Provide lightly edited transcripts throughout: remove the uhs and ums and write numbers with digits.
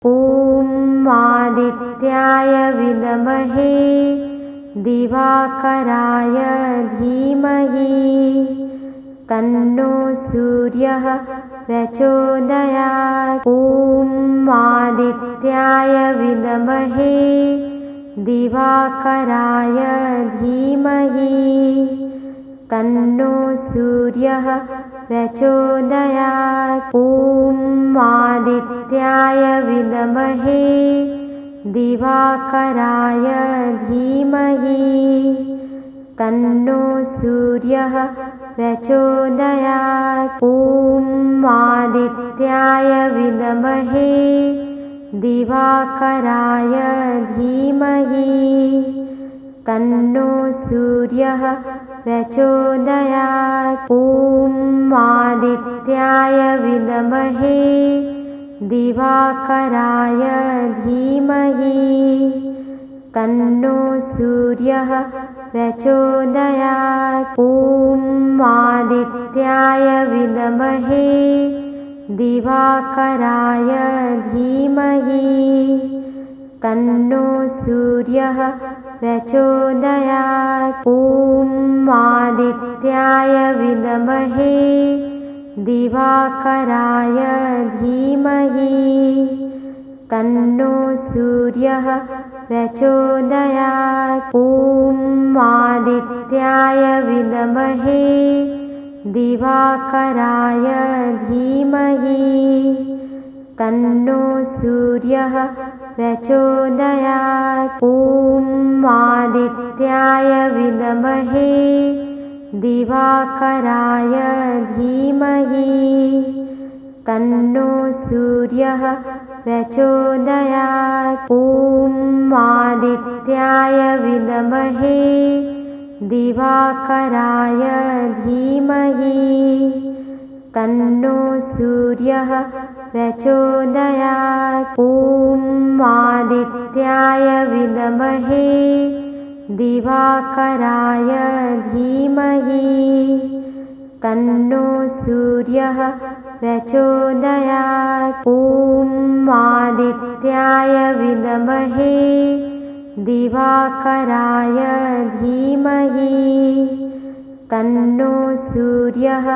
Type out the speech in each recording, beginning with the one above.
ॐ आदित्याय विद्महे दिवाकराय धीमहि तन्नो सूर्यः प्रचोदयात्। ॐ आदित्याय विद्महे दिवाकराय धीमहि तन्नो सूर्यः प्रचोदयात्। ॐ आदित्याय विद्महे दिवाकराय धीमहि तन्नो सूर्यः प्रचोदयात्। ॐ आदित्याय विद्महे दिवाकराय धीमहि तन्नो सूर्यः प्रचोदयात्। ॐ आदित्याय विद्महे दिवाकराय धीमहि तन्नो सूर्यः प्रचोदयात्। ॐ आदित्याय विद्महे दिवाकराय धीमहि तन्नो सूर्यः प्रचोदयात्। ॐ आदित्याय विद्महे दिवाकराय धीमहि तन्नो सूर्यः प्रचोदयात्। ॐ आदित्याय विद्महे दिवाकराय धीमहि तन्नो सूर्यः प्रचोदयात्। ॐ आदित्याय विद्महे दिवाकराय धीमहि तन्नो सूर्यः प्रचोदयात्। ॐ आदित्याय विद्महे दिवाकराय धीमहि तन्नो सूर्यः प्रचोदयात्। ॐ आदित्याय विद्महे दिवाकराय धीमहि तन्नो सूर्यः प्रचोदयात्। ॐ आदित्याय विद्महे दिवाकराय धीमहि तन्नो सूर्यः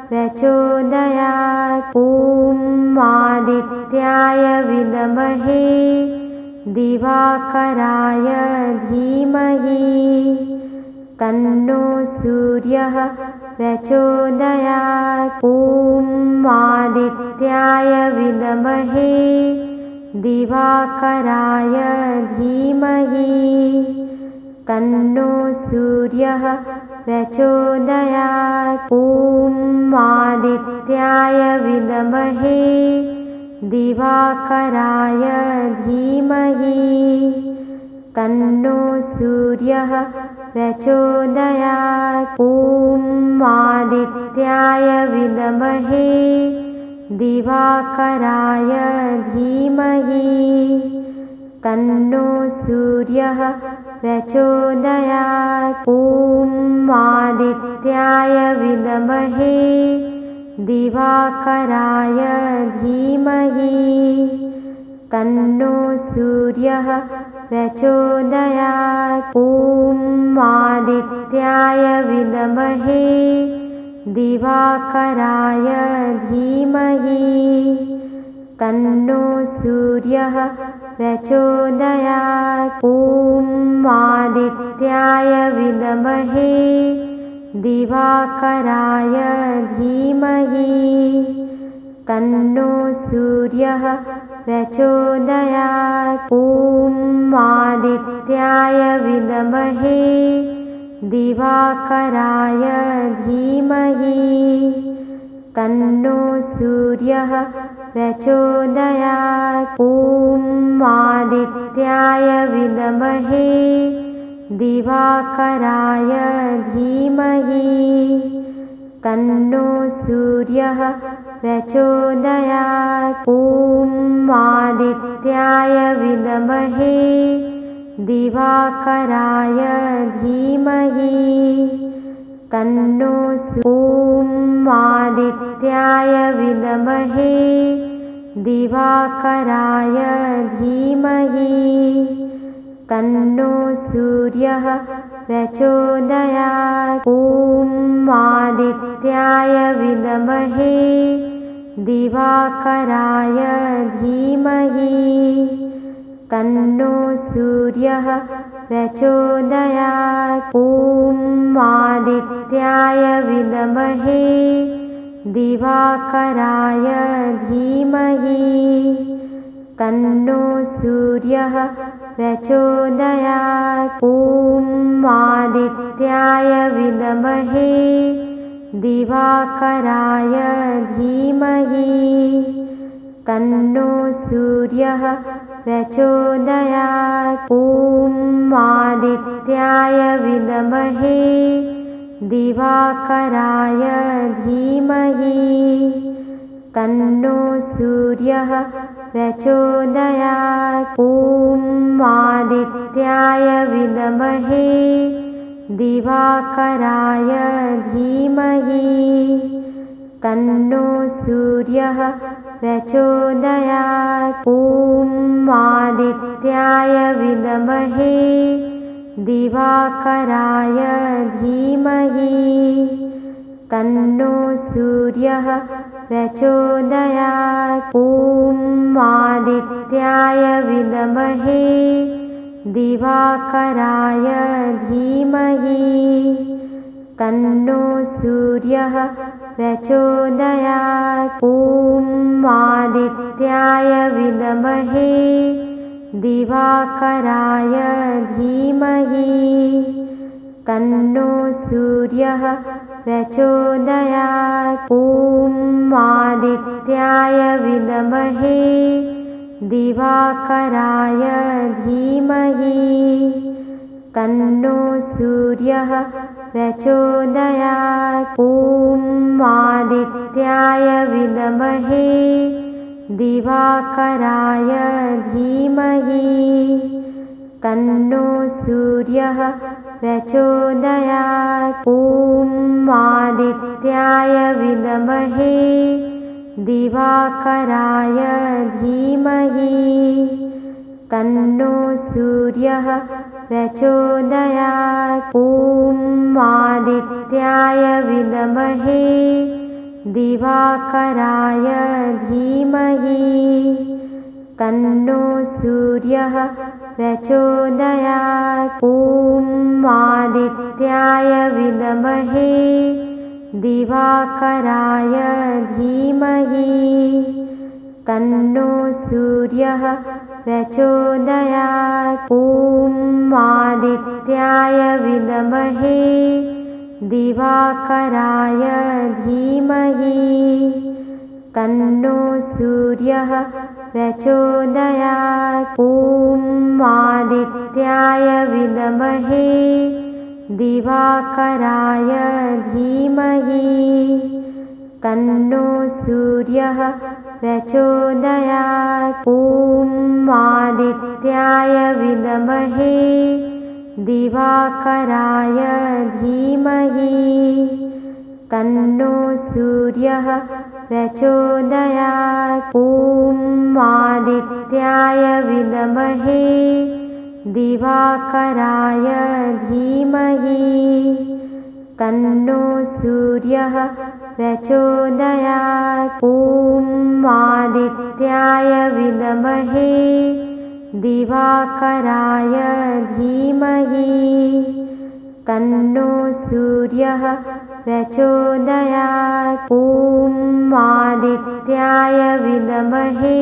प्रचोदयात्। ॐ आदित्याय विद्महे दिवाकराय धीमहि तन्नो सूर्यः प्रचोदयात्। ॐ आदित्याय विद्महे दिवाकराय धीमहि तन्नो सूर्यः प्रचोदयात्। ॐ आदित्याय विद्महे दिवाकराय धीमहि तन्नो सूर्यः प्रचोदयात्। ॐ आदित्याय विद्महे दिवाकराय धीमहि तन्नो सूर्यः प्रचोदयात्। ॐ आदित्याय विद्महे दिवाकराय धीमहि तन्नो सूर्यः प्रचोदयात्। ॐ आदित्याय विद्महे दिवाकराय धीमहि तन्नो सूर्यः प्रचोदयात्। ॐ आदित्याय विद्महे दिवाकराय धीमहि तन्नो सूर्यः प्रचोदयात्। ॐ आदित्याय विद्महे दिवाकराय धीमहि तन्नो सूर्यः प्रचोदयात्। ॐ आदित्याय विद्महे दिवाकराय धीमहि तन्नो सूर्यः प्रचोदयात्। ॐ आदित्याय विद्महे दिवाकराय धीमहि तन्नो ॐ आदित्याय विद्महे दिवाकराय धीमहि तन्नो सूर्यः प्रचोदयात्। ॐ आदित्याय विद्महे दिवाकराय धीमहि तन्नो सूर्यः प्रचोदयात्। ॐ आदित्याय विद्महे दिवाकराय धीमहि तन्नो सूर्यः प्रचोदयात्। ॐ आदित्याय विद्महे दिवाकराय धीमहि तन्नो सूर्यः प्रचोदयात्। ॐ आदित्याय विद्महे दिवाकराय धीमहि तन्नो सूर्यः प्रचोदयात्। ॐ आदित्याय विद्महे दिवाकराय धीमहि तन्नो सूर्यः प्रचोदयात्। ॐ आदित्याय विद्महे दिवाकराय धीमहि तन्नो सूर्यः प्रचोदयात्। ॐ आदित्याय विद्महे दिवाकराय धीमहि तन्नो सूर्यः प्रचोदयात्। ॐ आदित्याय विद्महे दिवाकराय धीमहि तन्नो सूर्यः प्रचोदयात्। ॐ आदित्याय विद्महे दिवाकराय धीमहि तन्नो सूर्यः प्रचोदयात्। ॐ आदित्याय विद्महे दिवाकराय धीमहि तन्नो सूर्यः प्रचोदयात्। ॐ आदित्याय विद्महे दिवाकराय धीमहि तन्नो सूर्यः प्रचोदयात्। ॐ आदित्याय विद्महे दिवाकराय धीमहि तन्नो सूर्यः प्रचोदयात्। ॐ आदित्याय विद्महे दिवाकराय धीमहि तन्नो सूर्यः प्रचोदयात्। ॐ आदित्याय विद्महे दिवाकराय धीमहि तन्नो सूर्यः प्रचोदयात्। ॐ आदित्याय विद्महे दिवाकराय धीमहि तन्नो सूर्यः प्रचोदयात्। ॐ आदित्याय विद्महे दिवाकराय धीमहि तन्नो सूर्यः प्रचोदयात्। ॐ आदित्याय विद्महे दिवाकराय धीमहि तन्नो सूर्यः प्रचोदयात्। ॐ आदित्याय विद्महे दिवाकराय धीमहि तन्नो सूर्यः प्रचोदयात्। ॐ आदित्याय विद्महे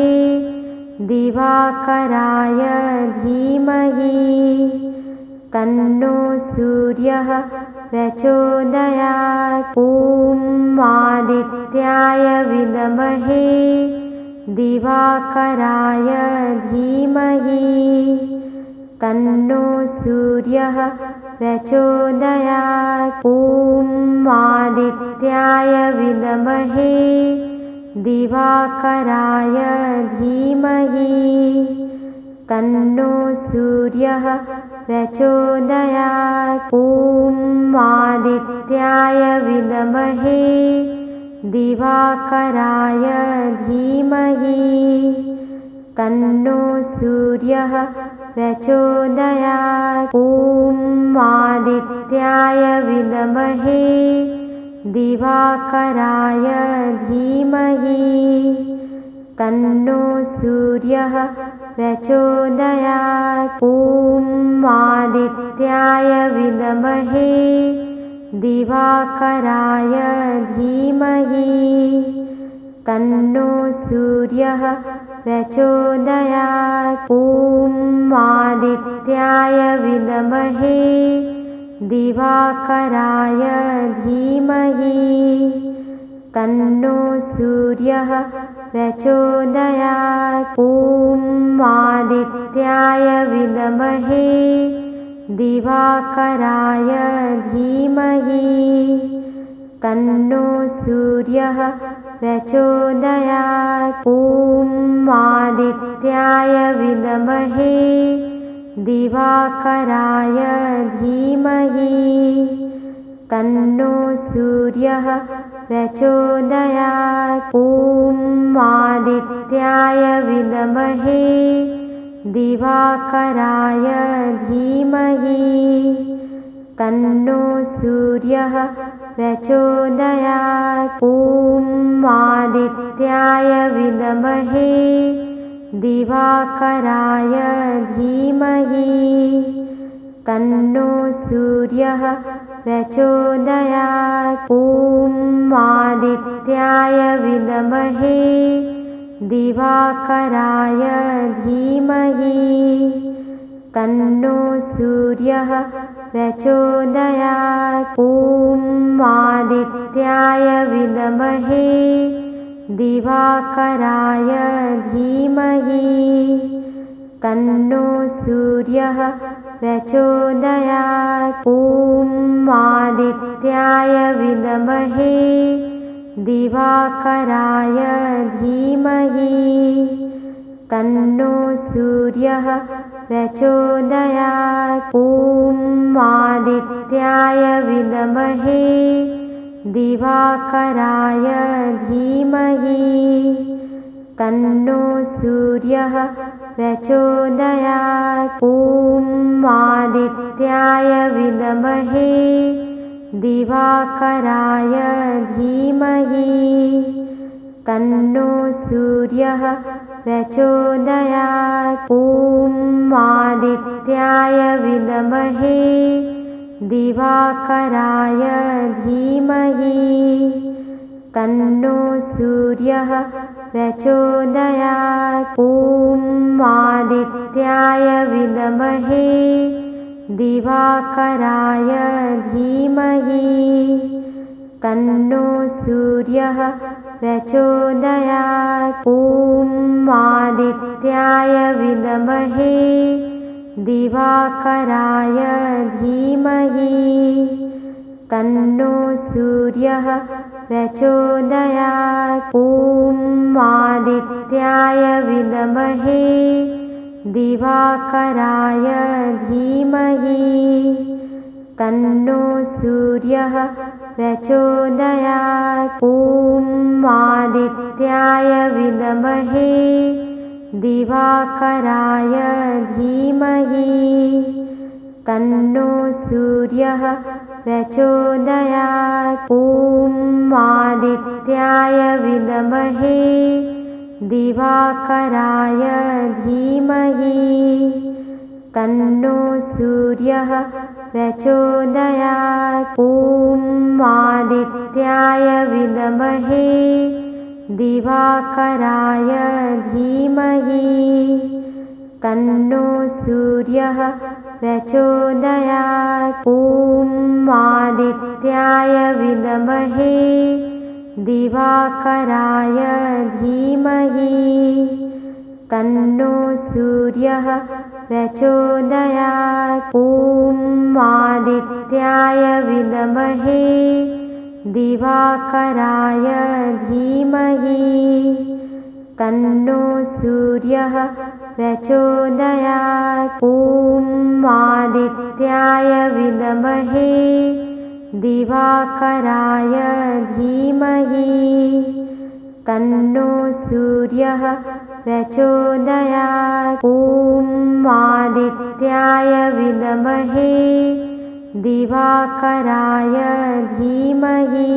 दिवाकराय धीमहि तन्नो सूर्यः प्रचोदयात्। ॐ आदित्याय विद्महे दिवाकराय धीमहि तन्नो सूर्यः प्रचोदयात्। ॐ आदित्याय विद्महे दिवाकराय धीमहि तन्नो सूर्यः प्रचोदयात्। ॐ आदित्याय विद्महे दिवाकराय धीमहि तन्नो सूर्यः प्रचोदयात्। ॐ आदित्याय विद्महे दिवाकराय धीमहि तन्नो सूर्यः प्रचोदयात्। ॐ आदित्याय विद्महे दिवाकराय धीमहि तन्नो सूर्यः प्रचोदयात्। ॐ आदित्याय विद्महे दिवाकराय धीमहि तन्नो सूर्यः प्रचोदयात्। ॐ आदित्याय विद्महे दिवाकराय धीमहि तन्नो सूर्यः प्रचोदयात्। ॐ आदित्याय विद्महे दिवाकराय धीमहि तन्नो सूर्यः प्रचोदयात्। ॐ आदित्याय विद्महे दिवाकराय धीमहि तन्नो सूर्यः प्रचोदयात्। ॐ आदित्याय विद्महे दिवाकराय धीमहि तन्नो सूर्यः प्रचोदयात्। ॐ आदित्याय विद्महे दिवाकराय धीमहि तन्नो सूर्यः प्रचोदयात्। ॐ आदित्याय विद्महे दिवाकराय धीमहि तन्नो सूर्यः प्रचोदयात्। ॐ आदित्याय विद्महे दिवाकराय धीमहि तन्नो सूर्यः प्रचोदयात्। ॐ आदित्याय विद्महे दिवाकराय धीमहि तन्नो सूर्यः प्रचोदयात्। ॐ आदित्याय विद्महे दिवाकराय धीमहि तन्नो सूर्यः प्रचोदयात्। ॐ आदित्याय विद्महे दिवाकराय धीमहि तन्नो सूर्यः प्रचोदयात्। ॐ आदित्याय विद्महे दिवाकराय धीमहि तन्नो सूर्यः प्रचोदयात्। ॐ आदित्याय विद्महे दिवाकराय धीमहि तन्नो सूर्यः प्रचोदयात्। ॐ आदित्याय विद्महे दिवाकराय धीमहि तन्नो सूर्यः प्रचोदयात्। ॐ आदित्याय विद्महे दिवाकराय धीमहि तन्नो सूर्यः प्रचोदयात्। ॐ आदित्याय विद्महे दिवाकराय धीमहि तन्नो सूर्यः प्रचोदयात्। ॐ आदित्याय विद्महे दिवाकराय धीमहि तन्नो सूर्यः प्रचोदयात्। ॐ आदित्याय विद्महे दिवाकराय धीमहि तन्नो सूर्यः प्रचोदयात्। ॐ आदित्याय विद्महे दिवाकराय धीमहि तन्नो सूर्यः प्रचोदयात्। ॐ आदित्याय विद्महे दिवाकराय धीमहि तन्नो सूर्यः प्रचोदयात्। ॐ आदित्याय विद्महे दिवाकराय धीमहि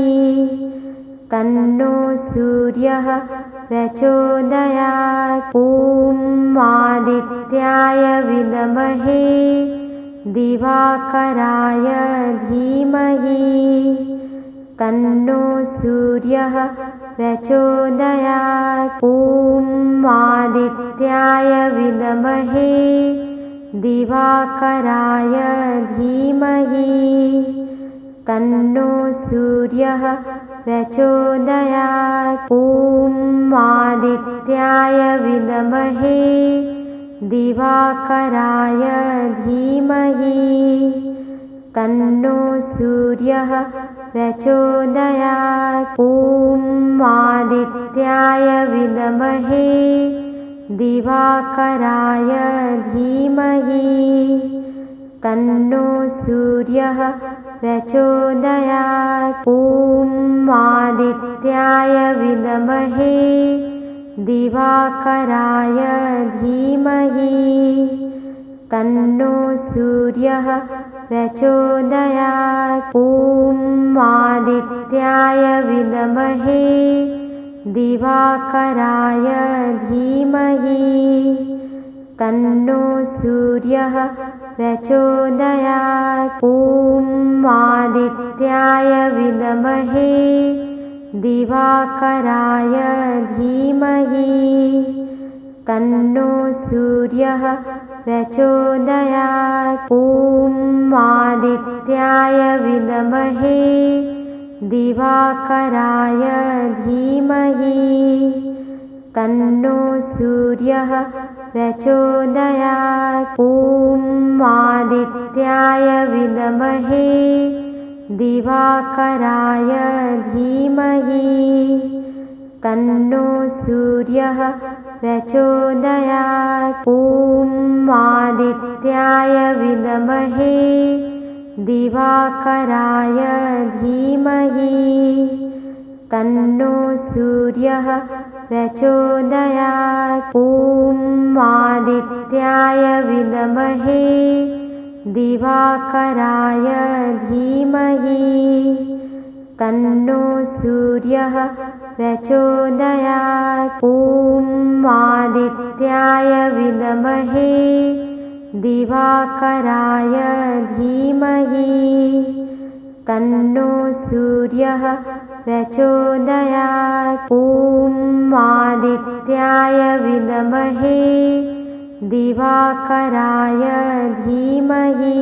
तन्नो सूर्यः प्रचोदयात्। ॐ आदित्याय विद्महे दिवाकराय धीमहि तन्नो सूर्यः प्रचोदयात्। ॐ आदित्याय विद्महे दिवाकराय धीमहि तन्नो सूर्यः प्रचोदयात्। ॐ आदित्याय विद्महे दिवाकराय धीमहि तन्नो सूर्यः प्रचोदयात्। ॐ आदित्याय विद्महे दिवाकराय धीमहि तन्नो सूर्यः प्रचोदयात्। ॐ आदित्याय विद्महे दिवाकराय धीमहि तन्नो सूर्यः प्रचोदयात्। ॐ आदित्याय विद्महे दिवाकराय धीमहि तन्नो सूर्यः प्रचोदयात्। ॐ आदित्याय विद्महे दिवाकराय धीमहि तन्नो सूर्यः प्रचोदयात्। ॐ आदित्याय विद्महे दिवाकराय धीमहि तन्नो सूर्यः प्रचोदयात्। ॐ आदित्याय विद्महे दिवाकराय धीमहि तन्नो सूर्यः प्रचोदयात्। ॐ आदित्याय विद्महे दिवाकराय धीमहि तन्नो सूर्यः प्रचोदयात्। ॐ आदित्याय विद्महे दिवाकराय धीमहि तन्नो सूर्यः प्रचोदयात्। ॐ आदित्याय विद्महे दिवाकराय धीमहि तन्नो सूर्यः प्रचोदयात्। ॐ आदित्याय विद्महे दिवाकराय धीमहि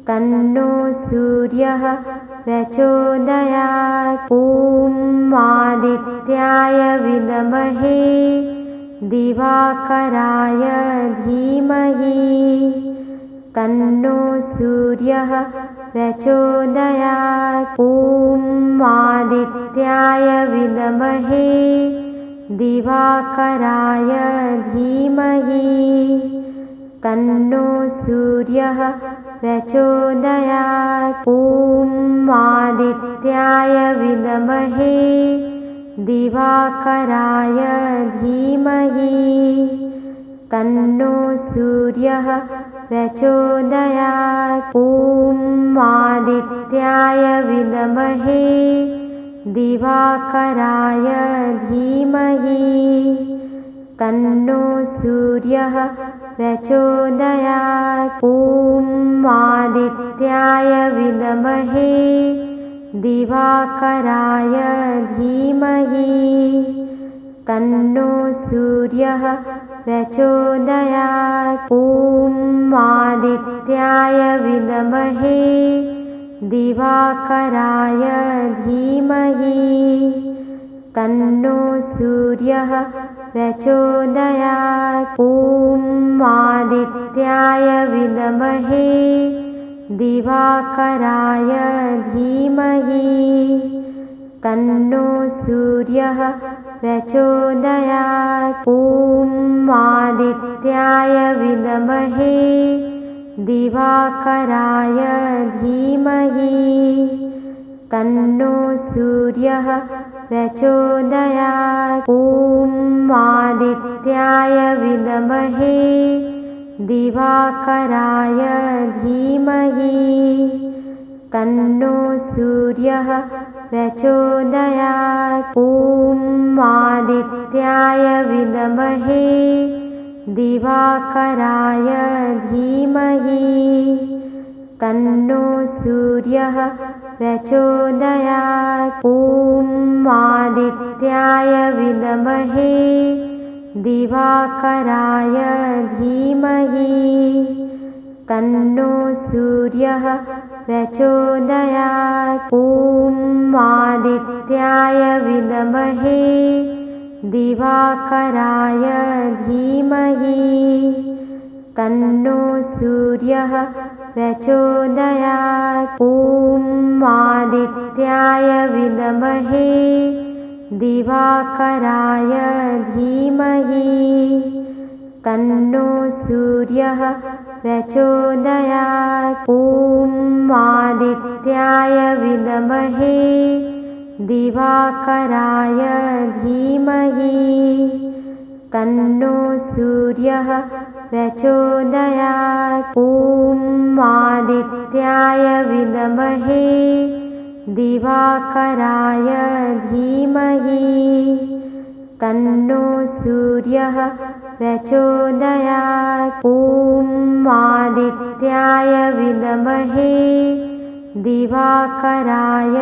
तन्नो सूर्यः प्रचोदयात्। ॐ आदित्याय विद्महे दिवाकराय धीमहि तन्नो सूर्यः प्रचोदयात्। ॐ आदित्याय विद्महे दिवाकराय धीमहि तन्नो सूर्यः प्रचोदयात्। ॐ आदित्याय विद्महे दिवाकराय धीमहि तन्नो सूर्यः प्रचोदयात्। ॐ आदित्याय विद्महे दिवाकराय धीमहि तन्नो सूर्यः प्रचोदयात्। ॐ आदित्याय विद्महे दिवाकराय धीमहि तन्नो सूर्यः प्रचोदयात्। ॐ आदित्याय विद्महे दिवाकराय धीमहि तन्नो सूर्यः प्रचोदयात्। ॐ आदित्याय विद्महे दिवाकराय धीमहि तन्नो सूर्यः प्रचोदयात्। ॐ आदित्याय विद्महे दिवाकराय धीमहि तन्नो सूर्यः प्रचोदयात्। ॐ आदित्याय विद्महे दिवाकराय धीमहि तन्नो सूर्यः प्रचोदयात्। ॐ आदित्याय विद्महे दिवाकराय धीमहि तन्नो सूर्यः प्रचोदयात्। ॐ आदित्याय विद्महे दिवाकराय धीमहि तन्नो सूर्यः प्रचोदयात्। ॐ आदित्याय विद्महे दिवाकराय धीमहि तन्नो सूर्यः प्रचोदयात्। ॐ आदित्याय विद्महे दिवाकराय धीमहि तन्नो सूर्यः प्रचोदयात्। ॐ आदित्याय विद्महे दिवाकराय धीमहि तन्नो सूर्यः प्रचोदयात्। ॐ आदित्याय विद्महे दिवाकराय धीमहि तन्नो सूर्यः प्रचोदयात्। ॐ आदित्याय विद्महे दिवाकराय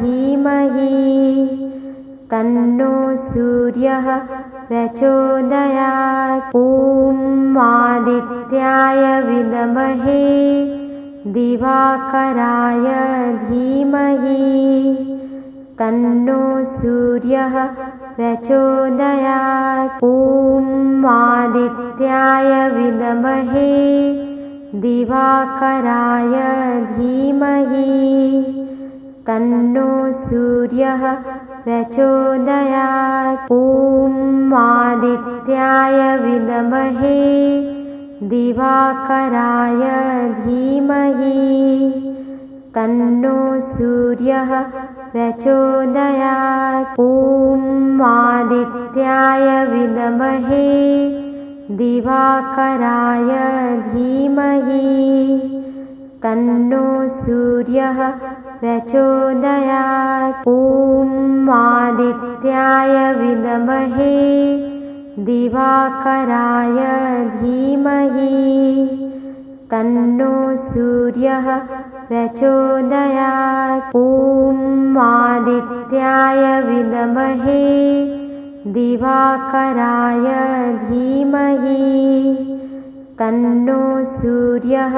धीमहि तन्नो सूर्यः प्रचोदयात्। ॐ आदित्याय विद्महे दिवाकराय धीमहि तन्नो सूर्यः प्रचोदयात्। ॐ आदित्याय विद्महे दिवाकराय धीमहि तन्नो सूर्यः प्रचोदयात्। ॐ आदित्याय विद्महे दिवाकराय धीमहि तन्नो सूर्यः प्रचोदयात्। ॐ आदित्याय विद्महे दिवाकराय धीमहि तन्नो सूर्यः प्रचोदयात्। ॐ आदित्याय विद्महे दिवाकराय धीमहि तन्नो सूर्यः प्रचोदयात्। ॐ आदित्याय विद्महे दिवाकराय धीमहि तन्नो सूर्यः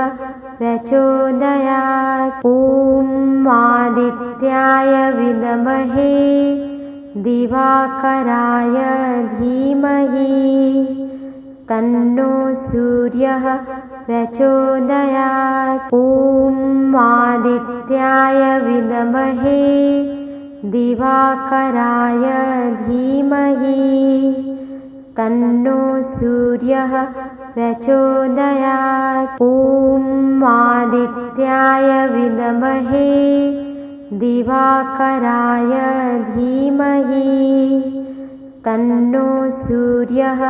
प्रचोदयात्। ॐ आदित्याय विद्महे दिवाकराय धीमहि तन्नो सूर्यः प्रचोदयात्। ॐ आदित्याय विद्महे दिवाकराय धीमहि तन्नो सूर्यः प्रचोदयात्। ॐ आदित्याय विद्महे दिवाकराय धीमहि तन्नो सूर्यः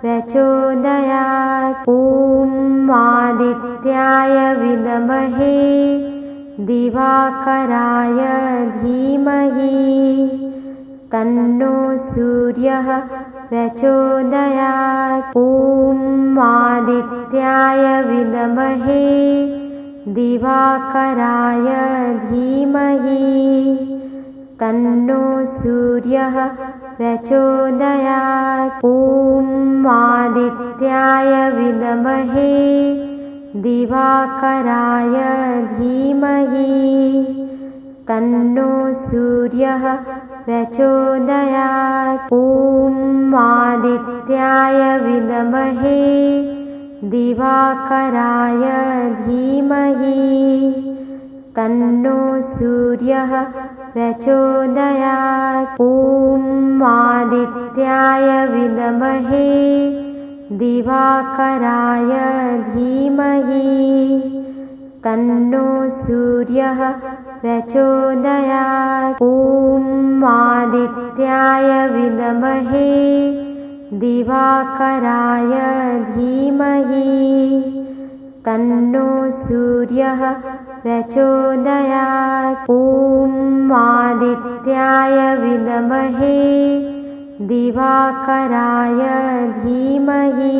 प्रचोदयात्। ॐ आदित्याय विद्महे दिवाकराय धीमहि तन्नो सूर्यः प्रचोदयात्। ॐ आदित्याय विद्महे दिवाकराय धीमहि तन्नो सूर्यः प्रचोदयात्। ॐ आदित्याय विद्महे दिवाकराय धीमहि तन्नो सूर्यः प्रचोदयात्। ॐ आदित्याय विद्महे दिवाकराय धीमहि तन्नो सूर्यः प्रचोदयात्। ॐ आदित्याय विद्महे दिवाकराय धीमहि तन्नो सूर्यः प्रचोदयात्। ॐ आदित्याय विद्महे दिवाकराय धीमहि तन्नो सूर्यः प्रचोदयात्। ॐ आदित्याय विद्महे दिवाकराय धीमहि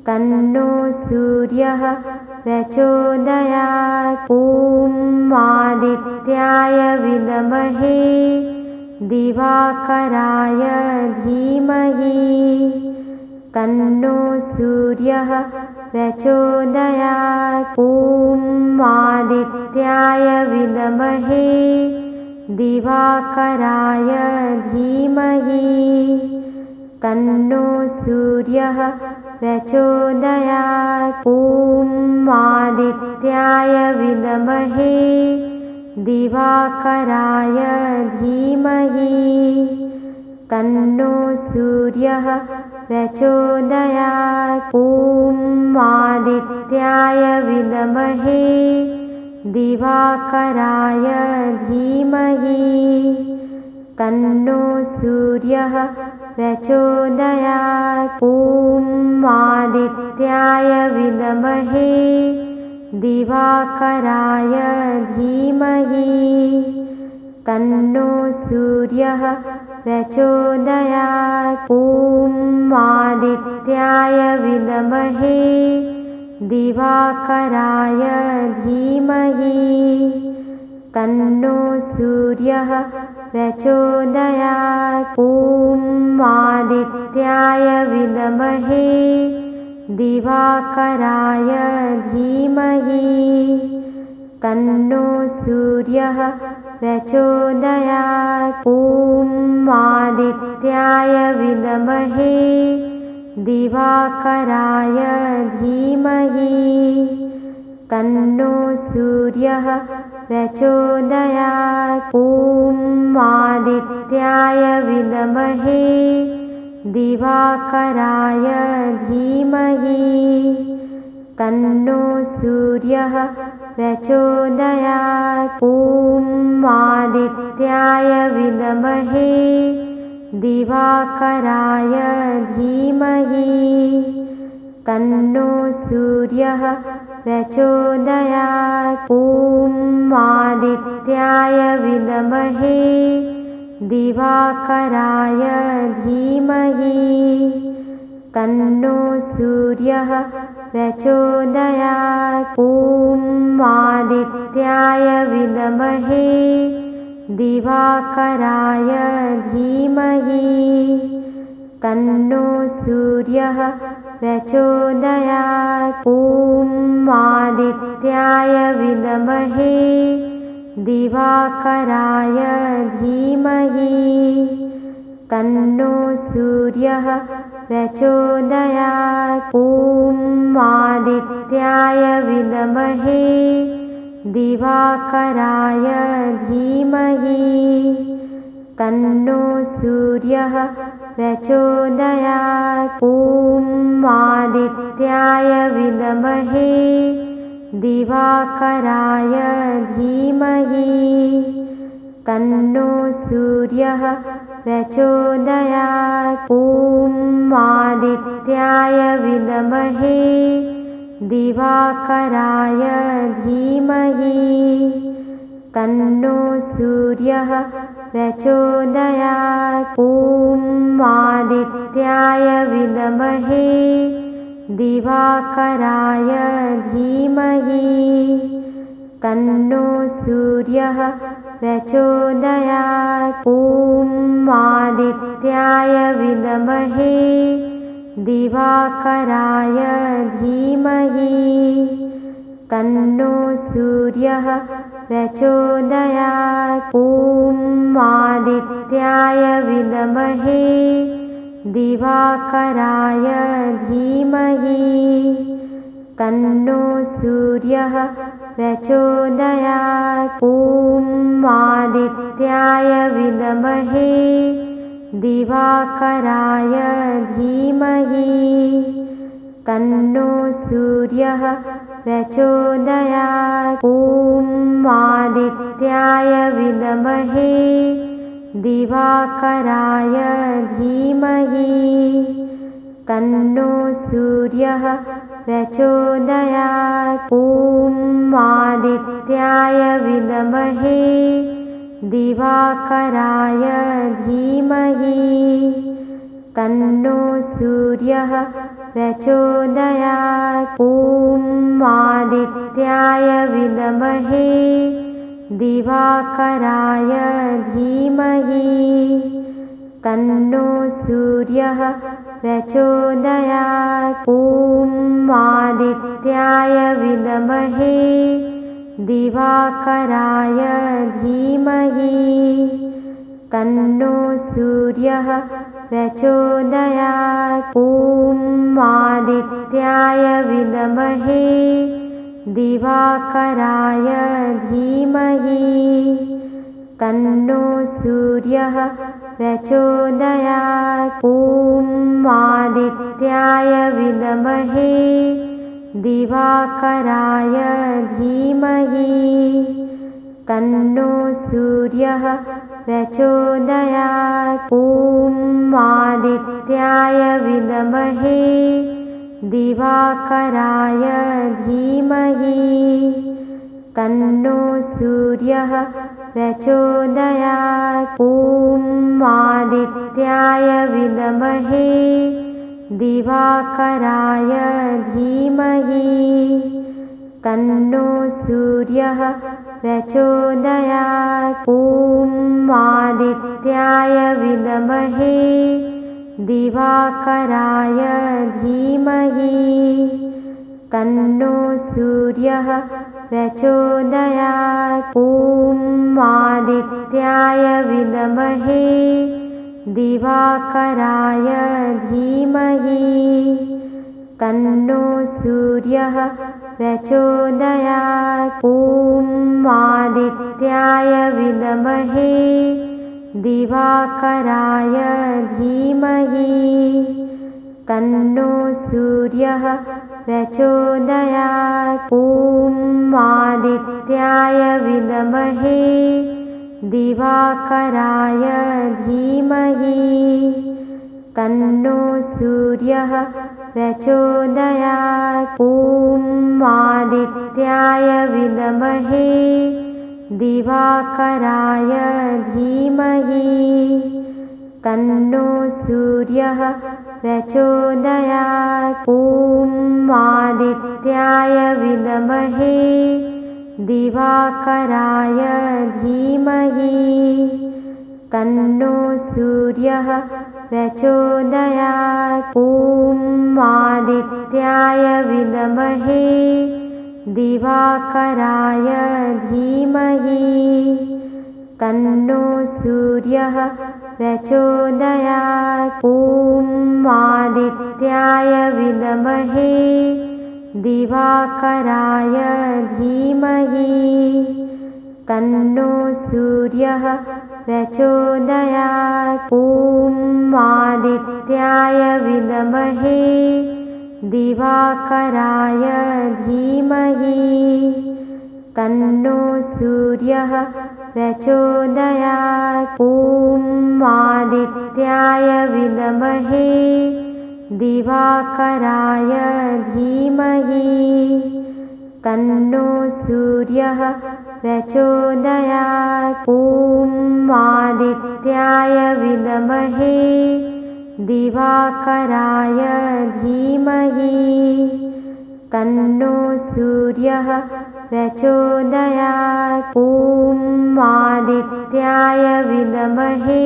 तन्नो सूर्यः प्रचोदयात्। ॐ आदित्याय विद्महे दिवाकराय धीमहि तन्नो सूर्यः प्रचोदयात्। ॐ आदित्याय विद्महे दिवाकराय धीमहि तन्नो सूर्यः प्रचोदयात्। ॐ आदित्याय विद्महे दिवाकराय धीमहि तन्नो सूर्यः प्रचोदयात्। ॐ आदित्याय विद्महे दिवाकराय धीमहि तन्नो सूर्यः प्रचोदयात्। ॐ आदित्याय विद्महे दिवाकराय धीमहि तन्नो सूर्यः प्रचोदयात्। ॐ आदित्याय विद्महे दिवाकराय धीमहि तन्नो सूर्यः प्रचोदयात्। ॐ आदित्याय विद्महे दिवाकराय धीमहि तन्नो सूर्यः प्रचोदयात्। ॐ आदित्याय विद्महे दिवाकराय धीमहि तन्नो सूर्यः प्रचोदयात्। ॐ आदित्याय विद्महे दिवाकराय धीमहि तन्नो सूर्यः प्रचोदयात्। ॐ आदित्याय विद्महे दिवाकराय धीमहि तन्नो सूर्यः प्रचोदयात्। ॐ आदित्याय विद्महे दिवाकराय धीमहि तन्नो सूर्यः प्रचोदयात्। ॐ आदित्याय विद्महे दिवाकराय धीमहि तन्नो सूर्यः प्रचोदयात्। ॐ आदित्याय विद्महे दिवाकराय धीमहि तन्नो सूर्यः प्रचोदयात्। ॐ आदित्याय विद्महे दिवाकराय धीमहि तन्नो सूर्यः प्रचोदयात्। ॐ आदित्याय विद्महे दिवाकराय धीमहि तन्नो सूर्यः प्रचोदयात्। ॐ आदित्याय विद्महे दिवाकराय धीमहि तन्नो सूर्यः प्रचोदयात्। ॐ आदित्याय विद्महे दिवाकराय धीमहि तन्नो सूर्यः प्रचोदयात्। ॐ आदित्याय विद्महे दिवाकराय धीमहि तन्नो सूर्यः प्रचोदयात्। ॐ आदित्याय विद्महे दिवाकराय धीमहि तन्नो सूर्यः प्रचोदयात्। ॐ आदित्याय विद्महे दिवाकराय धीमहि तन्नो सूर्यः प्रचोदयात्। ॐ आदित्याय विद्महे दिवाकराय धीमहि तन्नो सूर्यः प्रचोदयात्। ॐ आदित्याय विद्महे दिवाकराय धीमहि तन्नो सूर्यः प्रचोदयात्। ॐ आदित्याय विद्महे दिवाकराय धीमहि तन्नो सूर्यः प्रचोदयात्। ॐ आदित्याय विद्महे दिवाकराय धीमहि तन्नो सूर्यः प्रचोदयात्। ॐ आदित्याय विद्महे दिवाकराय धीमहि तन्नो सूर्यः प्रचोदयात्। ॐ आदित्याय विद्महे दिवाकराय धीमहि तन्नो सूर्यः प्रचोदयात्। ॐ आदित्याय विद्महे दिवाकराय धीमहि तन्नो सूर्यः प्रचोदयात्। ॐ आदित्याय विद्महे दिवाकराय धीमहि तन्नो सूर्यः प्रचोदयात्। ॐ आदित्याय विद्महे दिवाकराय धीमहि तन्नो सूर्यः प्रचोदयात्। ॐ आदित्याय विद्महे दिवाकराय धीमहि तन्नो सूर्यः प्रचोदयात्। ॐ आदित्याय विद्महे दिवाकराय धीमहि तन्नो सूर्यः प्रचोदयात्। ॐ आदित्याय विद्महे दिवाकराय धीमहि तन्नो सूर्यः प्रचोदयात्। ॐ आदित्याय विद्महे दिवाकराय धीमहि तन्नो सूर्यः प्रचोदयात्। ॐ आदित्याय विद्महे दिवाकराय धीमहि तन्नो सूर्यः प्रचोदयात्। ॐ आदित्याय विद्महे दिवाकराय धीमहि तन्नो सूर्यः प्रचोदयात्। ॐ आदित्याय विद्महे दिवाकराय धीमहि तन्नो सूर्यः प्रचोदयात्। ॐ आदित्याय विद्महे दिवाकराय धीमहि तन्नो सूर्यः प्रचोदयात्। ॐ आदित्याय विद्महे दिवाकराय धीमहि तन्नो सूर्यः प्रचोदयात्। ॐ आदित्याय विद्महे दिवाकराय धीमहि तन्नो सूर्यः प्रचोदयात्। ॐ आदित्याय विद्महे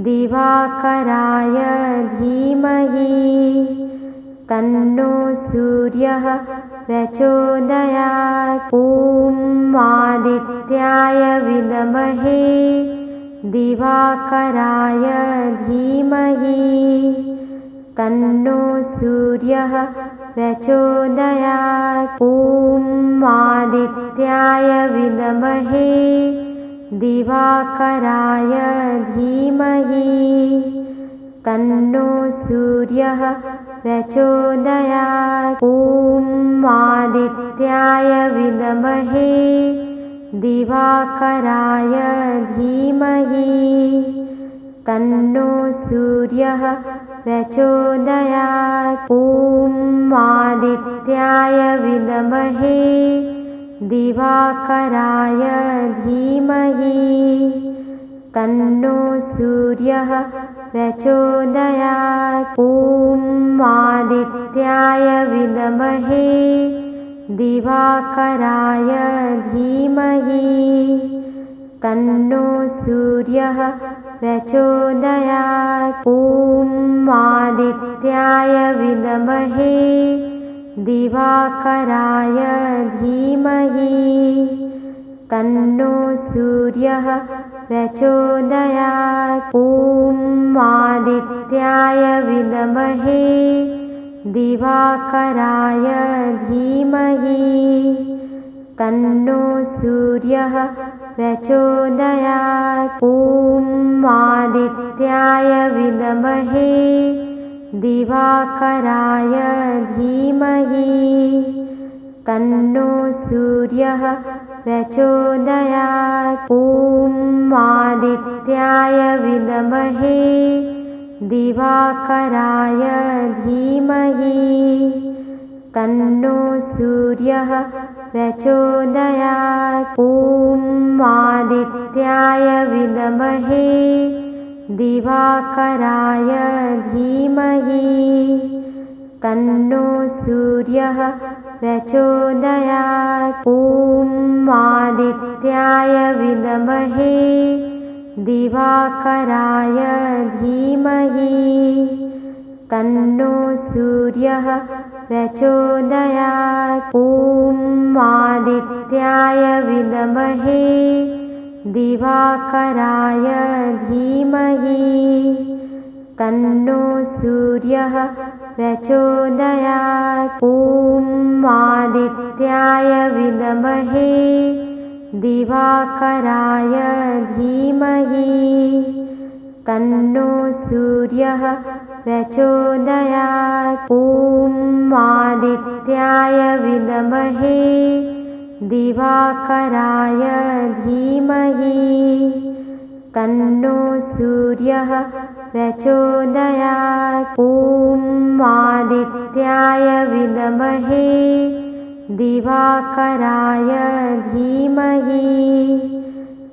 दिवाकराय धीमहि तन्नो सूर्यः प्रचोदयात्। ॐ आदित्याय विद्महे दिवाकराय धीमहि तन्नो सूर्यः प्रचोदयात्। ॐ आदित्याय विद्महे दिवाकराय धीमहि तन्नो सूर्यः प्रचोदयात्। ॐ आदित्याय विद्महे दिवाकराय धीमहि तन्नो सूर्यः प्रचोदयात्। ॐ आदित्याय विद्महे दिवाकराय धीमहि तन्नो सूर्यः प्रचोदयात्। ॐ आदित्याय विद्महे दिवाकराय धीमहि तन्नो सूर्यः प्रचोदयात्। ॐ आदित्याय विद्महे दिवाकराय धीमहि तन्नो सूर्यः प्रचोदयात्। ॐ आदित्याय विद्महे दिवाकराय धीमहि तन्नो सूर्यः प्रचोदयात्। ॐ आदित्याय विद्महे दिवाकराय धीमहि तन्नो सूर्यः प्रचोदयात्। ॐ आदित्याय विद्महे दिवाकराय धीमहि तन्नो सूर्यः प्रचोदयात्। ॐ आदित्याय विद्महे दिवाकराय धीमहि तन्नो सूर्यः प्रचोदयात्। ॐ आदित्याय विद्महे दिवाकराय धीमहि तन्नो सूर्यः प्रचोदयात्। ॐ आदित्याय विद्महे दिवाकराय धीमहि तन्नो सूर्यः प्रचोदयात्। ॐ आदित्याय विद्महे दिवाकराय धीमहि तन्नो सूर्यः प्रचोदयात्। ॐ आदित्याय विद्महे दिवाकराय धीमहि तन्नो सूर्यः प्रचोदयात्। ॐ आदित्याय विद्महे दिवाकराय धीमहि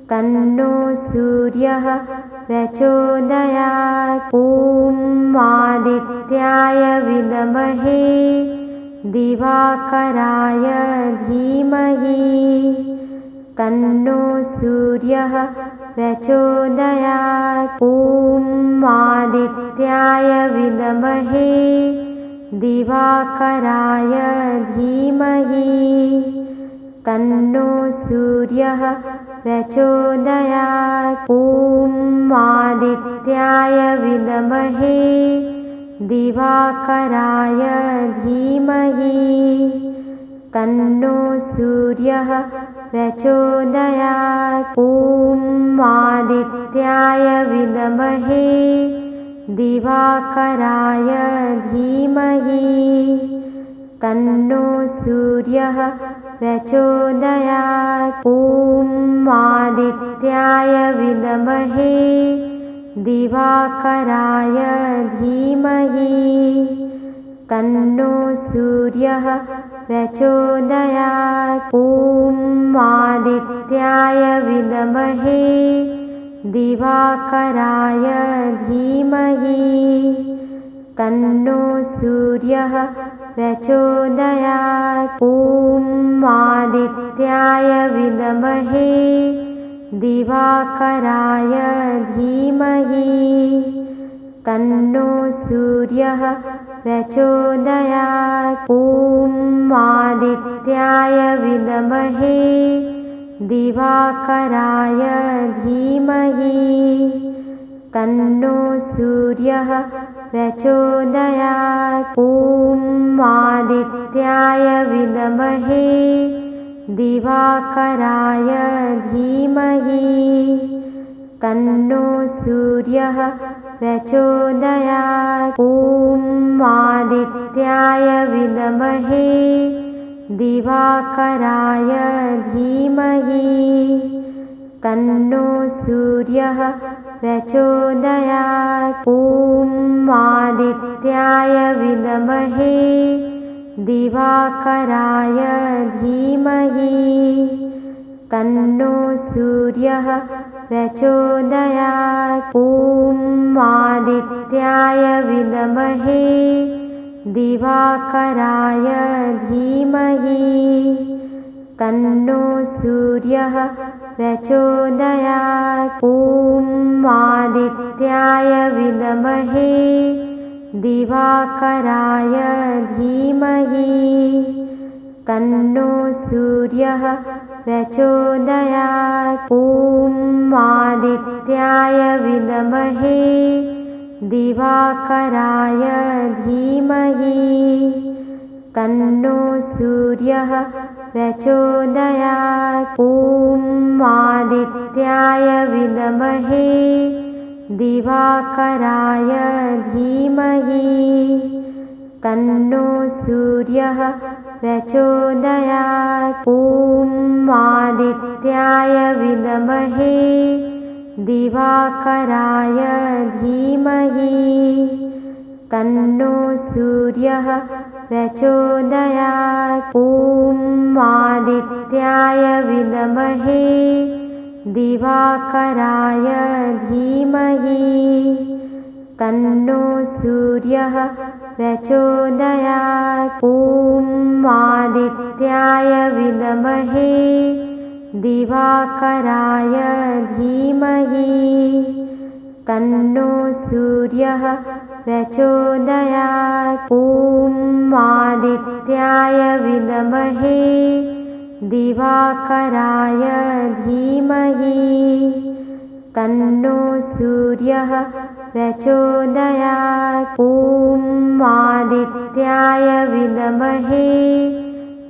तन्नो सूर्यः प्रचोदयात्। ॐ आदित्याय विद्महे दिवाकराय धीमहि तन्नो सूर्यः प्रचोदयात्। ॐ आदित्याय विद्महे दिवाकराय धीमहि तन्नो सूर्यः प्रचोदयात्। ॐ आदित्याय विद्महे दिवाकराय धीमहि तन्नो सूर्यः प्रचोदयात्। ॐ आदित्याय विद्महे दिवाकराय धीमहि तन्नो सूर्यः प्रचोदयात्। ॐ आदित्याय विद्महे दिवाकराय धीमहि तन्नो सूर्यः प्रचोदयात्। ॐ आदित्याय विद्महे दिवाकराय धीमहि तन्नो सूर्यः प्रचोदयात्। ॐ आदित्याय विद्महे दिवाकराय धीमहि तन्नो सूर्यः प्रचोदयात्। ॐ आदित्याय विद्महे दिवाकराय धीमहि तन्नो सूर्यः प्रचोदयात्। ॐ आदित्याय विद्महे दिवाकराय धीमहि तन्नो सूर्यः प्रचोदयात्। ॐ आदित्याय विद्महे दिवाकराय धीमहि तन्नो सूर्यः प्रचोदयात्। ॐ आदित्याय विद्महे दिवाकराय धीमहि तन्नो सूर्यः प्रचोदयात्। ॐ आदित्याय विद्महे दिवाकराय धीमहि तन्नो सूर्यः प्रचोदयात्। ॐ आदित्याय विद्महे दिवाकराय धीमहि तन्नो सूर्यः प्रचोदयात्। ॐ आदित्याय विद्महे दिवाकराय धीमहि तन्नो सूर्यः प्रचोदयात्। ॐ आदित्याय विद्महे दिवाकराय धीमहि तन्नो सूर्यः प्रचोदयात्। ॐ आदित्याय विद्महे दिवाकराय धीमहि तन्नो सूर्यः प्रचोदयात्। ॐ आदित्याय विद्महे दिवाकराय धीमहि तन्नो सूर्यः प्रचोदयात्। ॐ आदित्याय विद्महे दिवाकराय धीमहि तन्नो सूर्यः प्रचोदयात्। ॐ आदित्याय विद्महे दिवाकराय धीमहि तन्नो सूर्यः प्रचोदयात्। ॐ आदित्याय विद्महे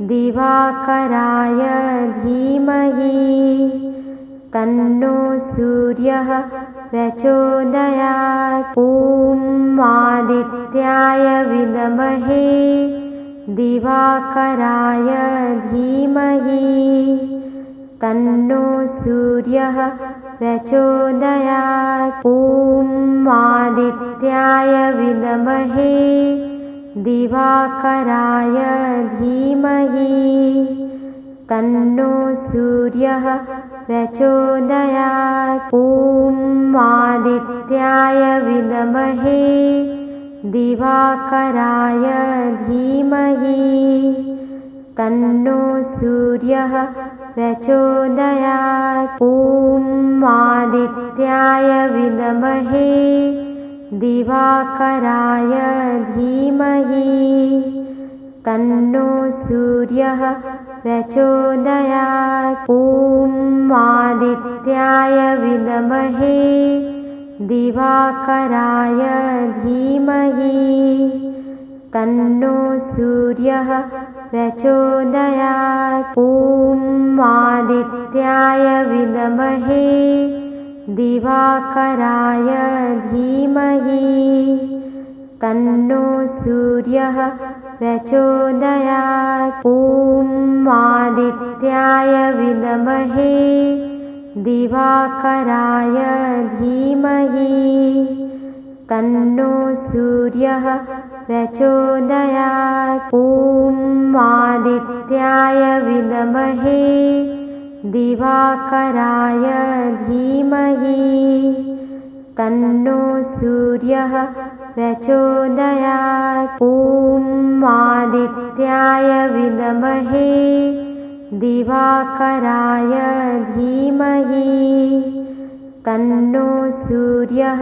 दिवाकराय धीमहि तन्नो सूर्यः प्रचोदयात्। ॐ आदित्याय विद्महे दिवाकराय धीमहि तन्नो सूर्यः प्रचोदयात्। ॐ आदित्याय विद्महे दिवाकराय धीमहि तन्नो सूर्यः प्रचोदयात्। ॐ आदित्याय विद्महे दिवाकराय धीमहि तन्नो सूर्यः प्रचोदयात्। ॐ आदित्याय विद्महे दिवाकराय धीमहि तन्नो सूर्यः प्रचोदयात्। ॐ आदित्याय विद्महे दिवाकराय धीमहि तन्नो सूर्यः प्रचोदयात्। ॐ आदित्याय विद्महे दिवाकराय धीमहि तन्नो सूर्यः प्रचोदयात्। ॐ आदित्याय विद्महे दिवाकराय धीमहि तन्नो सूर्यः प्रचोदयात्। ॐ आदित्याय विद्महे दिवाकराय धीमहि तन्नो सूर्यः प्रचोदयात्। ॐ आदित्याय विद्महे दिवाकराय धीमहि तन्नो सूर्यः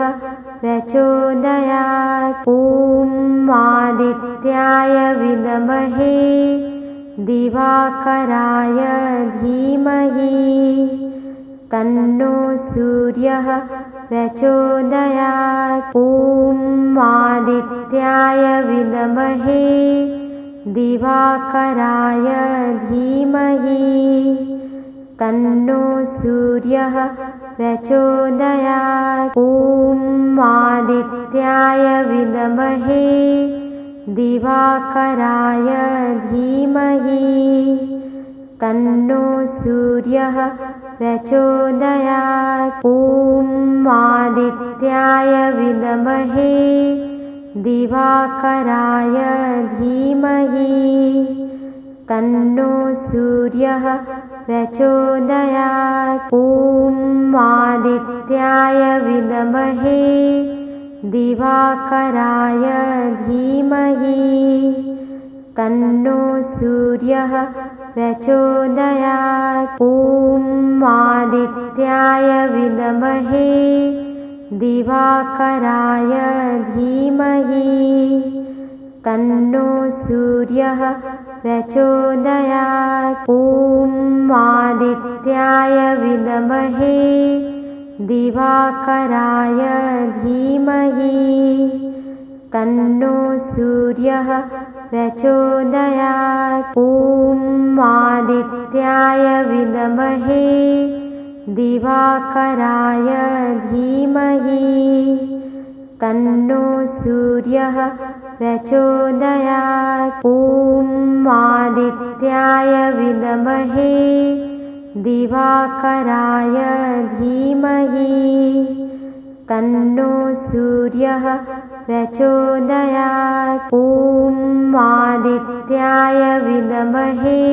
प्रचोदयात्। ॐ आदित्याय विद्महे दिवाकराय धीमहि तन्नो सूर्यः प्रचोदयात्। ॐ आदित्याय विद्महे दिवाकराय धीमहि तन्नो सूर्यः प्रचोदयात्। ॐ आदित्याय विद्महे दिवाकराय धीमहि तन्नो सूर्यः प्रचोदयात्। ॐ आदित्याय विद्महे दिवाकराय धीमहि तन्नो सूर्यः प्रचोदयात्। ॐ आदित्याय विद्महे दिवाकराय धीमहि तन्नो सूर्यः प्रचोदयात्। ॐ आदित्याय विद्महे दिवाकराय धीमहि तन्नो सूर्यः प्रचोदयात्। ॐ आदित्याय विद्महे दिवाकराय धीमहि तन्नो सूर्यः प्रचोदयात्। ॐ आदित्याय विद्महे दिवाकराय धीमहि तन्नो सूर्यः प्रचोदयात्। ॐ आदित्याय विद्महे दिवाकराय धीमहि तन्नो सूर्यः प्रचोदयात्। ॐ आदित्याय विद्महे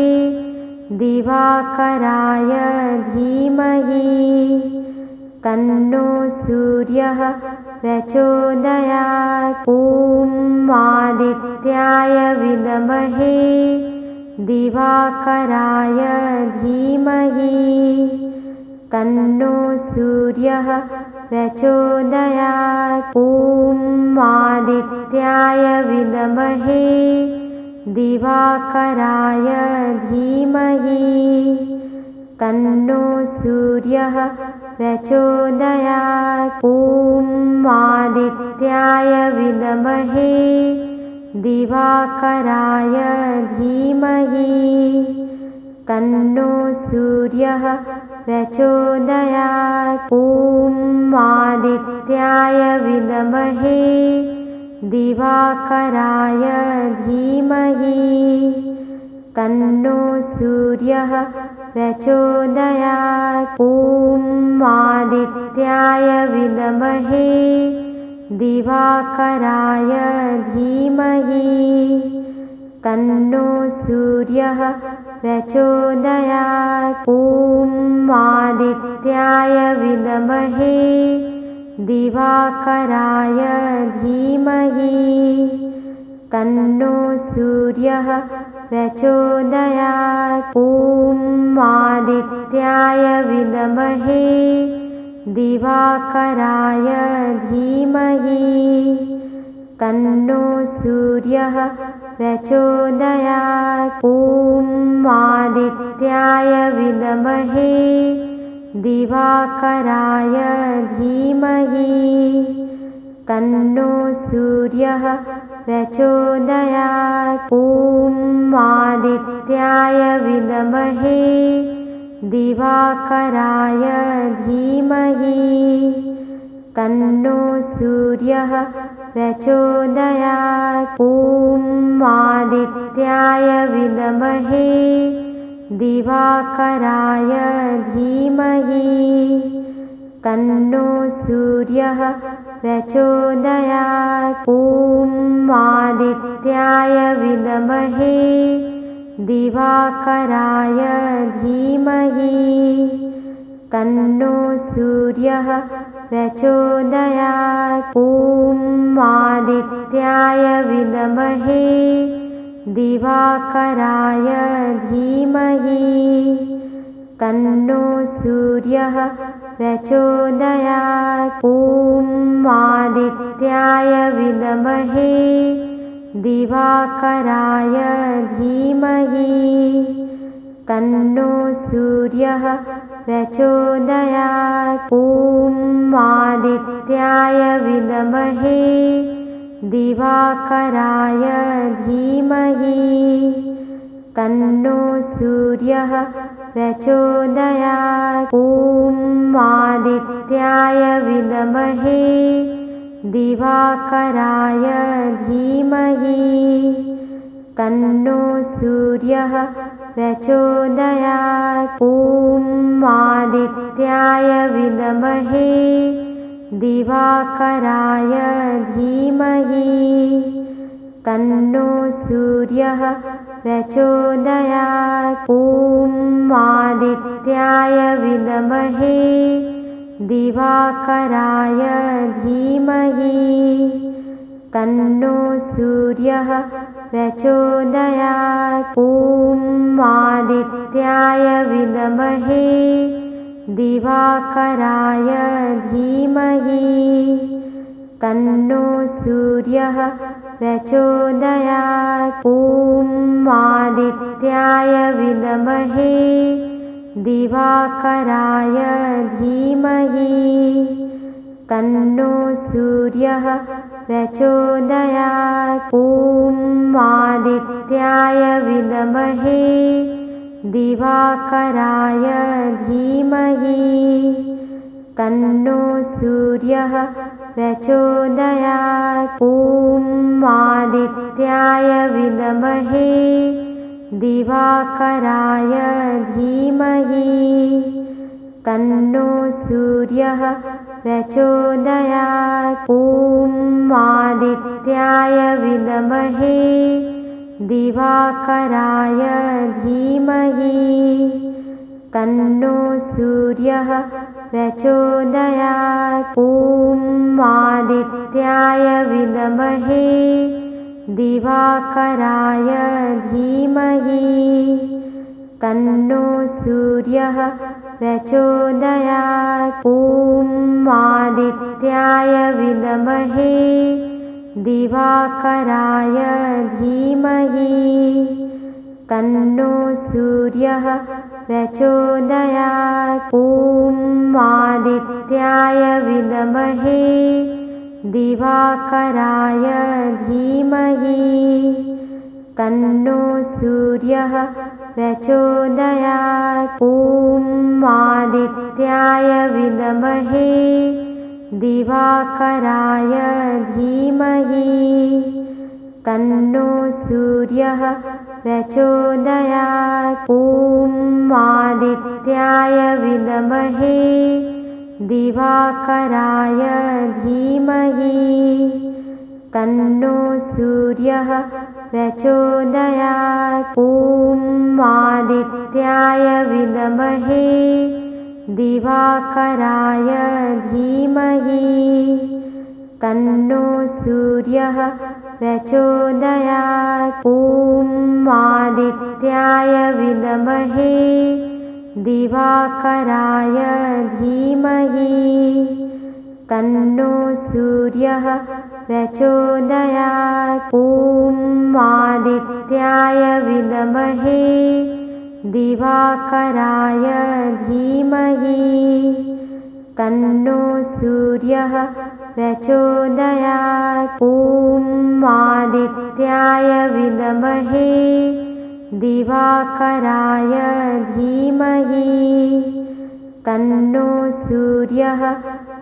दिवाकराय धीमहि तन्नो सूर्यः प्रचोदयात्। ॐ आदित्याय विद्महे दिवाकराय धीमहि तन्नो सूर्यः प्रचोदयात्। ॐ आदित्याय विद्महे दिवाकराय धीमहि तन्नो सूर्यः प्रचोदयात्। ॐ आदित्याय विद्महे दिवाकराय धीमहि तन्नो सूर्यः प्रचोदयात्। ॐ आदित्याय विद्महे दिवाकराय धीमहि तन्नो सूर्यः प्रचोदयात्। ॐ आदित्याय विद्महे दिवाकराय धीमहि तन्नो सूर्यः प्रचोदयात्। ॐ आदित्याय विद्महे दिवाकराय धीमहि तन्नो सूर्यः प्रचोदयात्। ॐ आदित्याय विद्महे दिवाकराय धीमहि तन्नो सूर्यः प्रचोदयात्। ॐ आदित्याय विद्महे दिवाकराय धीमहि तन्नो सूर्यः प्रचोदयात्। ॐ आदित्याय विद्महे दिवाकराय धीमहि तन्नो सूर्यः प्रचोदयात्। ॐ आदित्याय विद्महे दिवाकराय धीमहि तन्नो सूर्यः प्रचोदयात्। ॐ आदित्याय विद्महे दिवाकराय धीमहि तन्नो सूर्यः प्रचोदयात्। ॐ आदित्याय विद्महे दिवाकराय धीमहि तन्नो सूर्यः प्रचोदयात्। ॐ आदित्याय विद्महे दिवाकराय धीमहि तन्नो सूर्यः प्रचोदयात्। ॐ आदित्याय विद्महे दिवाकराय धीमहि तन्नो सूर्यः प्रचोदयात्। ॐ आदित्याय विद्महे दिवाकराय धीमहि तन्नो सूर्यः प्रचोदयात्। ॐ आदित्याय विद्महे दिवाकराय धीमहि तन्नो सूर्यः प्रचोदयात्। ॐ आदित्याय विद्महे दिवाकराय धीमहि तन्नो सूर्यः प्रचोदयात्। ॐ आदित्याय विद्महे दिवाकराय धीमहि तन्नो सूर्यः प्रचोदयात्। ॐ आदित्याय विद्महे दिवाकराय धीमहि तन्नो सूर्यः प्रचोदयात्। ॐ आदित्याय विद्महे दिवाकराय धीमहि तन्नो सूर्यः प्रचोदयात्। ॐ आदित्याय विद्महे दिवाकराय धीमहि तन्नो सूर्यः प्रचोदयात्। ॐ आदित्याय विद्महे दिवाकराय धीमहि तन्नो सूर्यः प्रचोदयात्। ॐ आदित्याय विद्महे दिवाकराय धीमहि तन्नो सूर्यः प्रचोदयात्। ॐ आदित्याय विद्महे दिवाकराय धीमहि तन्नो सूर्यः प्रचोदयात्। ॐ आदित्याय विद्महे दिवाकराय धीमहि तन्नो सूर्यः प्रचोदयात्। ॐ आदित्याय विद्महे दिवाकराय धीमहि तन्नो सूर्यः प्रचोदयात्। ॐ आदित्याय विद्महे दिवाकराय धीमहि तन्नो सूर्यः प्रचोदयात्। ॐ आदित्याय विद्महे दिवाकराय धीमहि तन्नो सूर्यः प्रचोदयात्। ॐ आदित्याय विद्महे दिवाकराय धीमहि तन्नो सूर्यः प्रचोदयात्। ॐ आदित्याय विद्महे दिवाकराय धीमहि तन्नो सूर्यः प्रचोदयात्। ॐ आदित्याय विद्महे दिवाकराय धीमहि तन्नो सूर्यः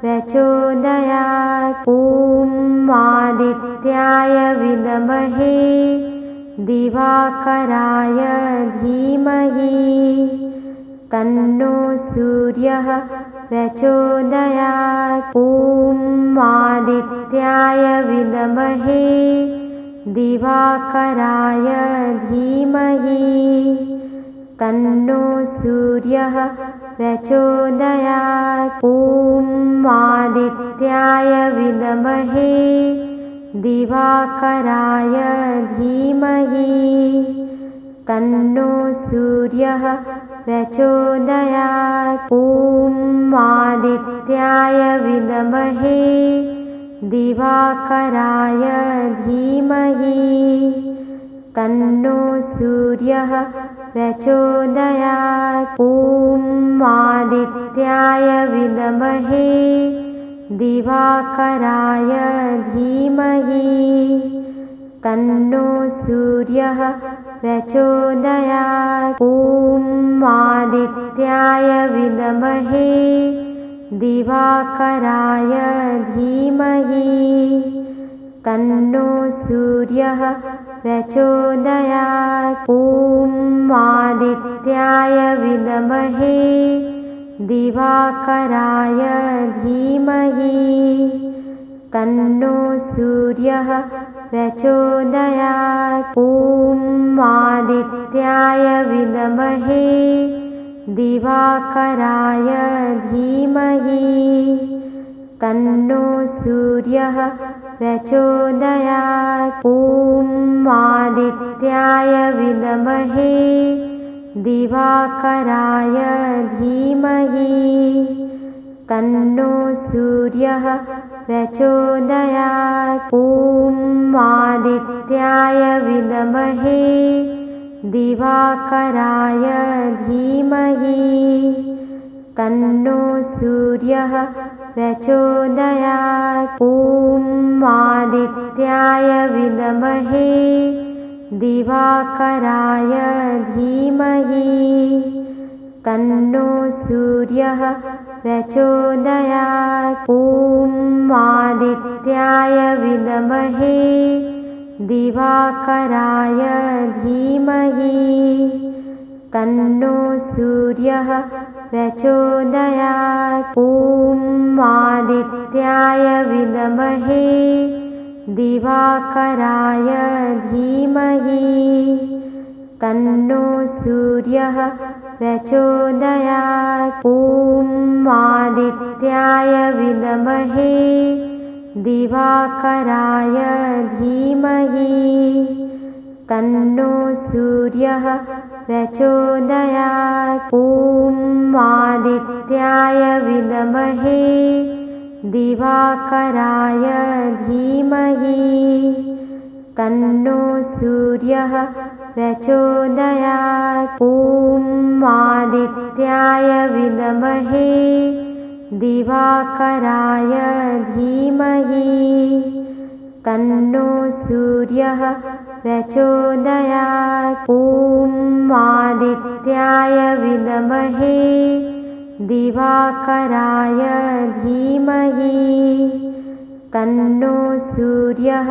प्रचोदयात्। ॐ आदित्याय विद्महे दिवाकराय धीमहि तन्नो सूर्यः प्रचोदयात्। ॐ आदित्याय विद्महे दिवाकराय धीमहि तन्नो सूर्यः प्रचोदयात्। ॐ आदित्याय विद्महे दिवाकराय धीमहि तन्नो सूर्यः प्रचोदयात्। ॐ आदित्याय विद्महे दिवाकराय धीमहि तन्नो सूर्यः प्रचोदयात्। ॐ आदित्याय विद्महे दिवाकराय धीमहि तन्नो सूर्यः प्रचोदयात्। ॐ आदित्याय विद्महे दिवाकराय धीमहि तन्नो सूर्यः प्रचोदयात्। ॐ आदित्याय विद्महे दिवाकराय धीमहि तन्नो सूर्यः प्रचोदयात्। ॐ आदित्याय विद्महे दिवाकराय धीमहि तन्नो सूर्यः प्रचोदयात्। ॐ आदित्याय विद्महे दिवाकराय धीमहि तन्नो सूर्यः प्रचोदयात्। ॐ आदित्याय विद्महे दिवाकराय धीमहि तन्नो सूर्यः प्रचोदयात्। ॐ आदित्याय विद्महे दिवाकराय धीमहि तन्नो सूर्यः प्रचोदयात्। ॐ आदित्याय विद्महे दिवाकराय धीमहि तन्नो सूर्यः प्रचोदयात्। ॐ आदित्याय विद्महे दिवाकराय धीमहि तन्नो सूर्यः प्रचोदयात्। ॐ आदित्याय विद्महे दिवाकराय धीमहि तन्नो सूर्यः प्रचोदयात्। ॐ आदित्याय विद्महे दिवाकराय धीमहि तन्नो सूर्यः प्रचोदयात्। ॐ आदित्याय विद्महे दिवाकराय धीमहि तन्नो सूर्यः प्रचोदयात्। ॐ आदित्याय विद्महे दिवाकराय धीमहि तन्नो सूर्यः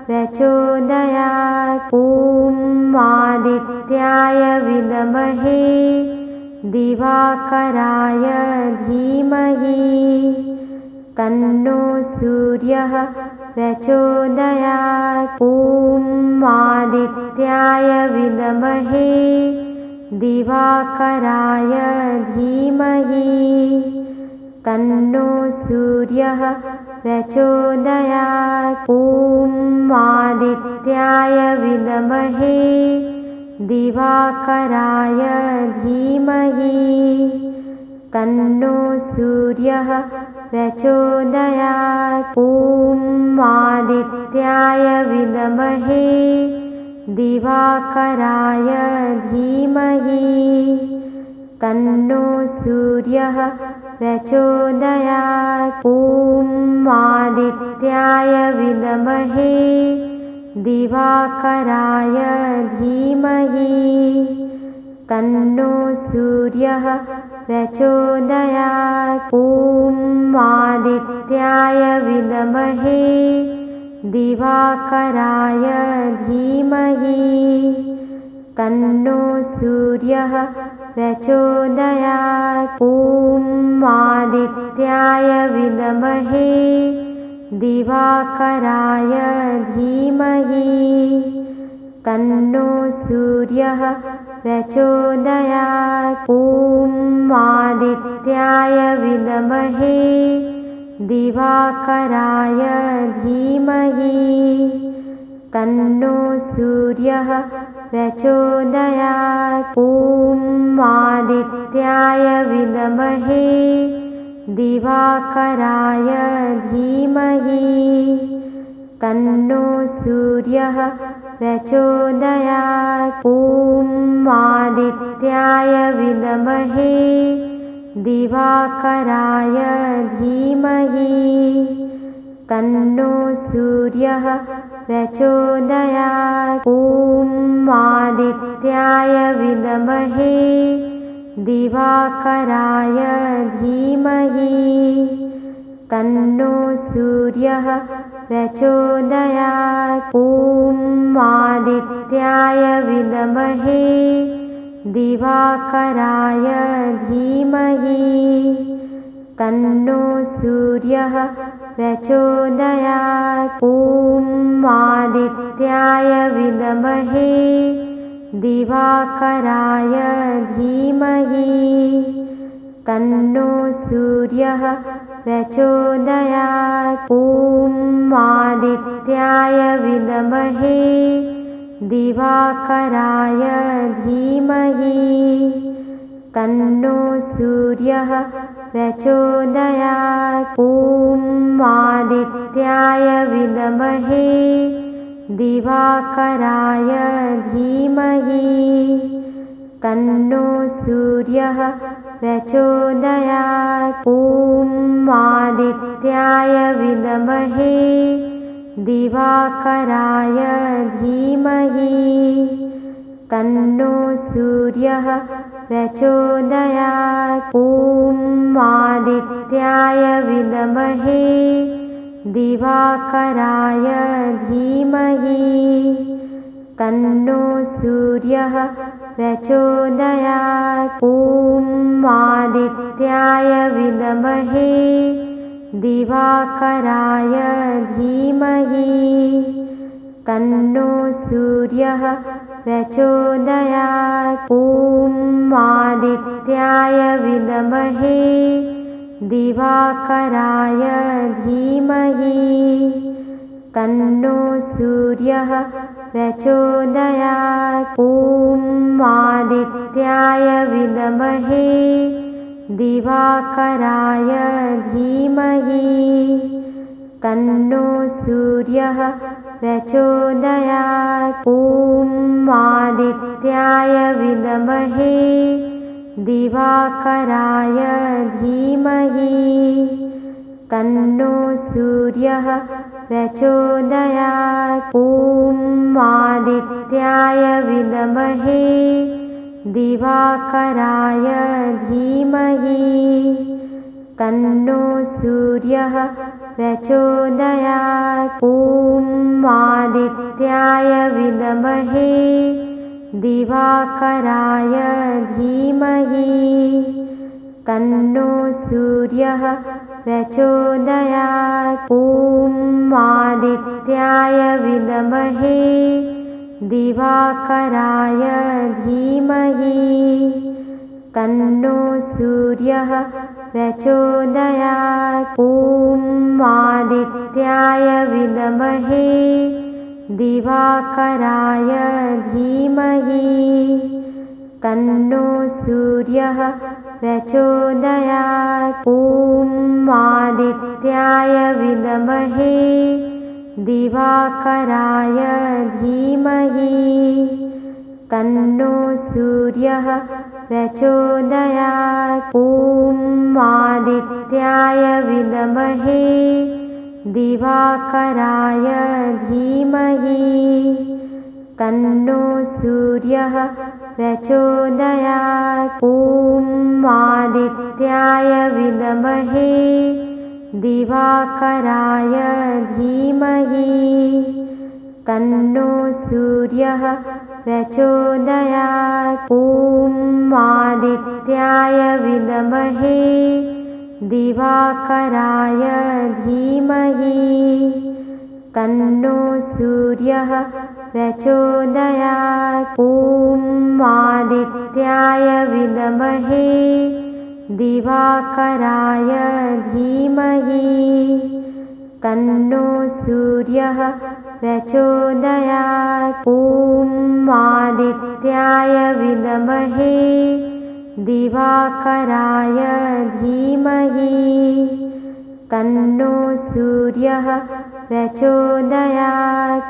प्रचोदयात्। ॐ आदित्याय विद्महे दिवाकराय धीमहि तन्नो सूर्यः प्रचोदयात्। ॐ आदित्याय विद्महे दिवाकराय धीमहि तन्नो सूर्यः प्रचोदयात्। ॐ आदित्याय विद्महे दिवाकराय धीमहि तन्नो सूर्यः प्रचोदयात्। ॐ आदित्याय विद्महे दिवाकराय धीमहि तन्नो सूर्यः प्रचोदयात्। ॐ आदित्याय विद्महे दिवाकराय धीमहि तन्नो सूर्यः प्रचोदयात्। ॐ आदित्याय विद्महे दिवाकराय धीमहि तन्नो सूर्यः प्रचोदयात्। ॐ आदित्याय विद्महे दिवाकराय धीमहि तन्नो सूर्यः प्रचोदयात्। ॐ आदित्याय विद्महे दिवाकराय धीमहि तन्नो सूर्यः प्रचोदयात्। ॐ आदित्याय विद्महे दिवाकराय धीमहि तन्नो सूर्यः प्रचोदयात्। ॐ आदित्याय विद्महे दिवाकराय धीमहि तन्नो सूर्यः प्रचोदयात्। ॐ आदित्याय विद्महे दिवाकराय धीमहि तन्नो सूर्यः प्रचोदयात्। ॐ आदित्याय विद्महे दिवाकराय धीमहि तन्नो सूर्यः प्रचोदयात्। ॐ आदित्याय विद्महे दिवाकराय धीमहि तन्नो सूर्यः प्रचोदयात्। ॐ आदित्याय विद्महे दिवाकराय धीमहि तन्नो सूर्यः प्रचोदयात्। ॐ आदित्याय विद्महे दिवाकराय धीमहि तन्नो सूर्यः प्रचोदयात्। ॐ आदित्याय विद्महे दिवाकराय धीमहि तन्नो सूर्यः प्रचोदयात्। ॐ आदित्याय विद्महे दिवाकराय धीमहि तन्नो सूर्यः प्रचोदयात्। ॐ आदित्याय विद्महे दिवाकराय धीमहि तन्नो सूर्यः प्रचोदयात्। ॐ आदित्याय विद्महे दिवाकराय धीमहि तन्नो सूर्यः प्रचोदयात्। ॐ आदित्याय विद्महे दिवाकराय धीमहि तन्नो सूर्यः प्रचोदयात्। ॐ आदित्याय विद्महे दिवाकराय धीमहि तन्नो सूर्यः प्रचोदयात्। ॐ आदित्याय विद्महे दिवाकराय धीमहि तन्नो सूर्यः प्रचोदयात्। ॐ आदित्याय विद्महे दिवाकराय धीमहि तन्नो सूर्यः प्रचोदयात्। ॐ आदित्याय विद्महे दिवाकराय धीमहि तन्नो सूर्यः प्रचोदयात्। ॐ आदित्याय विद्महे दिवाकराय धीमहि तन्नो सूर्यः प्रचोदयात्। ॐ आदित्याय विद्महे दिवाकराय धीमहि तन्नो सूर्यः प्रचोदयात्। ॐ आदित्याय विद्महे दिवाकराय धीमहि तन्नो सूर्यः प्रचोदयात्। ॐ आदित्याय विद्महे दिवाकराय धीमहि तन्नो सूर्यः प्रचोदयात्। ॐ आदित्याय विद्महे दिवाकराय धीमहि तन्नो सूर्यः प्रचोदयात्। ॐ आदित्याय विद्महे दिवाकराय धीमहि तन्नो सूर्यः प्रचोदयात्। ॐ आदित्याय विद्महे दिवाकराय धीमहि तन्नो सूर्यः प्रचोदयात्।